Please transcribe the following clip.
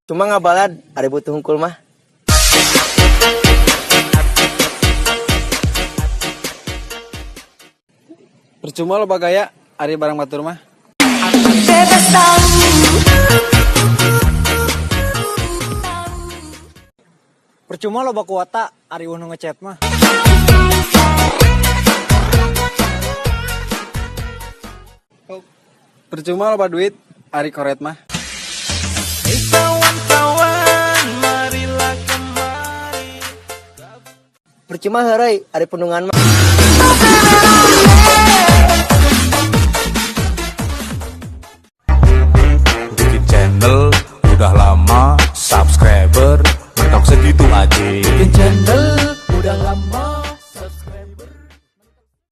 Cuma ngabalad, ada butuh hungkul mah. Percuma lo bagaya, ari barang batur mah. Percuma lo baku wata, ari unu ngechat mah. Percuma lo duit, ari koret mah. Percuma heureuy, ada penungan mah.